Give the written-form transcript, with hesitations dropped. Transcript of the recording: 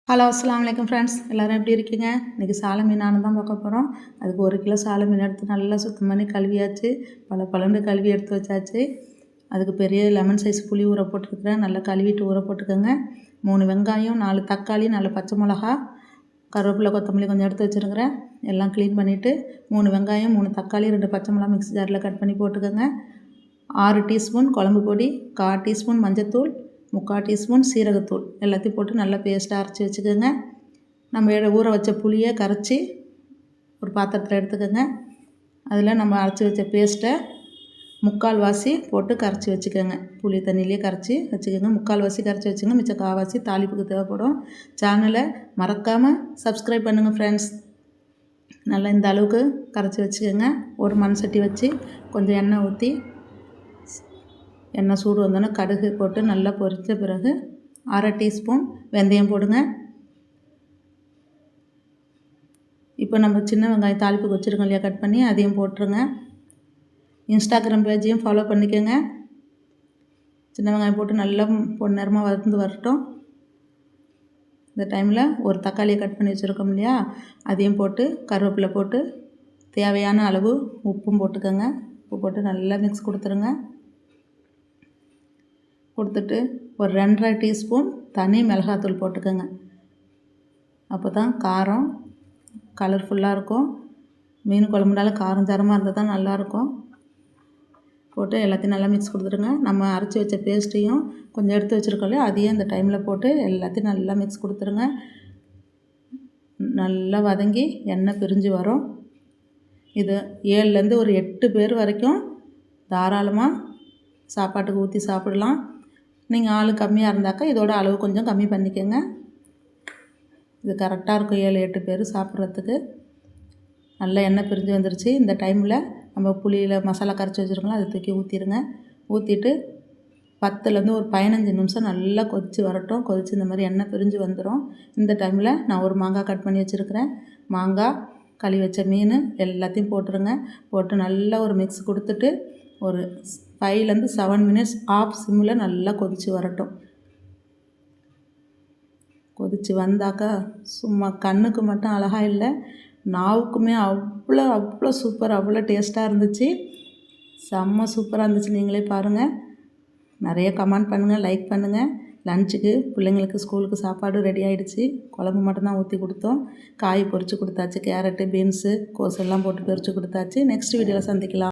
Hello அஸ்ஸலாமு அலைக்கும் friends, எல்லோரும் எப்படி இருக்கீங்க? இன்றைக்கி சாலை மீனானு தான் பார்க்க போகிறோம். அதுக்கு 1 கிலோ சாலை மீன் எடுத்து நல்லா சுத்தம் பண்ணி கழுவியாச்சு. பல கழுவி எடுத்து வச்சாச்சு. அதுக்கு பெரிய லெமன் சைஸ் புளி ஊற போட்டுருக்குறேன். நல்லா கழுவிட்டு ஊற போட்டுக்கோங்க. 3 வெங்காயம், 4 தக்காளி, 4 பச்சை மிளகா, கருவேப்பிலை, கொத்தமல்லி கொஞ்சம் எடுத்து வச்சுருக்கிறேன். எல்லாம் க்ளீன் பண்ணிவிட்டு 3 வெங்காயம், 3 தக்காளி, 2 பச்சை மிளகா மிக்ஸி ஜாரில் கட் பண்ணி போட்டுக்கோங்க. 6 டீஸ்பூன் குழம்பு பொடி, 1/4 டீஸ்பூன் மஞ்சத்தூள், 3/4 டீஸ்பூன் சீரகத்தூள் எல்லாத்தையும் போட்டு நல்லா பேஸ்ட்டாக அரைச்சி வச்சுக்கோங்க. நம்ம ஊற வச்ச புளியை கரைச்சி ஒரு பாத்திரத்தில் எடுத்துக்கோங்க. அதில் நம்ம அரைச்சி வச்ச பேஸ்ட்டை 3/4 வாசி போட்டு கரைச்சி வச்சுக்கோங்க. புளி தண்ணியிலே கரைச்சி வச்சுக்கோங்க. 3/4 வாசி கரைச்சி வச்சுங்க. மிச்சம் 1/4 வாசி தாளிப்புக்கு தேவைப்படும். சேனலை மறக்காமல் சப்ஸ்கிரைப் பண்ணுங்கள் ஃப்ரெண்ட்ஸ். நல்லா இந்த அளவுக்கு கரைச்சி வச்சுக்கோங்க. ஒரு மண் சட்டி வச்சு கொஞ்சம் எண்ணெய் ஊற்றி, எண்ணெய் சூடு வந்தோன்னே கடுகு போட்டு நல்லா பொரித்த பிறகு 1/2 டீஸ்பூன் வெந்தயம் போடுங்க. இப்போ நம்ம சின்ன வெங்காயம் தாளிப்புக்கு வச்சுருக்கோம் இல்லையா, கட் பண்ணி அதையும் போட்டுருங்க. இன்ஸ்டாகிராம் பேஜையும் ஃபாலோ பண்ணிக்கோங்க. சின்ன வெங்காயம் போட்டு நல்லா பொன்னிறமாக வரட்டும். இந்த டைமில் ஒரு தக்காளியை கட் பண்ணி வச்சுருக்கோம் இல்லையா, அதையும் போட்டு கருவேப்பிலை போட்டு தேவையான அளவு உப்பும் போட்டுக்கோங்க. உப்பு போட்டு நல்லா மிக்ஸ் கொடுத்துருங்க. கொடுத்துட்டு ஒரு 2.5 டீஸ்பூன் தனி மிளகாத்தூள் போட்டுக்கோங்க. அப்போ தான் காரம் கலர்ஃபுல்லாக இருக்கும். மீன் குழம்புனால காரம் தரமாக இருந்தால் தான் நல்லாயிருக்கும். போட்டு எல்லாத்தையும் நல்லா மிக்ஸ் கொடுத்துருங்க. நம்ம அரைச்சி வச்ச பேஸ்ட்டையும் கொஞ்சம் எடுத்து வச்சுருக்கோம்ல, அதையும் இந்த டைமில் போட்டு எல்லாத்தையும் நல்லா மிக்ஸ் கொடுத்துருங்க. நல்லா வதங்கி எண்ணெய் பிரிஞ்சு வரும். இது 7லேருந்து ஒரு 8 பேர் வரைக்கும் தாராளமாக சாப்பாட்டுக்கு ஊற்றி சாப்பிடலாம். நீங்கள் ஆள் கம்மியாக இருந்தாக்கா இதோட அளவு கொஞ்சம் கம்மி பண்ணிக்கோங்க. இது கரெக்டாக இருக்கும் 7-8 பேர் சாப்பிட்றதுக்கு. நல்லா எண்ணெய் பிரிஞ்சு வந்துருச்சு. இந்த டைமில் நம்ம புளியில் மசாலா கரைச்சி வச்சுருக்கோம், அதை தூக்கி ஊற்றிடுங்க. ஊற்றிட்டு 10லேருந்து ஒரு 15 நிமிஷம் நல்லா கொதித்து வரட்டும். கொதித்து இந்த மாதிரி எண்ணெய் பிரிஞ்சு வந்துடும். இந்த டைமில் நான் ஒரு மாங்காய் கட் பண்ணி வச்சுருக்கிறேன். மாங்காய், கழுவி வச்ச மீன் எல்லாத்தையும் போட்டுருங்க. போட்டு நல்லா ஒரு மிக்ஸ் கொடுத்துட்டு ஒரு 5லேருந்து 7 மினிட்ஸ் ஆஃப் சிம்மில் நல்லா கொதித்து வரட்டும். கொதித்து வந்தாக்கா சும்மா கண்ணுக்கு மட்டும் அழகாக இல்லை, நாவுக்குமே அவ்வளோ சூப்பர், அவ்வளோ டேஸ்ட்டாக இருந்துச்சு. செம்ம சூப்பராக இருந்துச்சு. நீங்களே பாருங்கள். நிறைய கமெண்ட் பண்ணுங்கள், லைக் பண்ணுங்கள். லஞ்சுக்கு பிள்ளைங்களுக்கு ஸ்கூலுக்கு சாப்பாடு ரெடி ஆகிடுச்சு. குழம்பு மட்டும்தான் ஊற்றி கொடுத்தோம். காய் பொரித்து கொடுத்தாச்சு. கேரட்டு, பீன்ஸு, கோஸ் எல்லாம் போட்டு பொரித்து கொடுத்தாச்சு. நெக்ஸ்ட் வீடியோவில் சந்திக்கலாம்.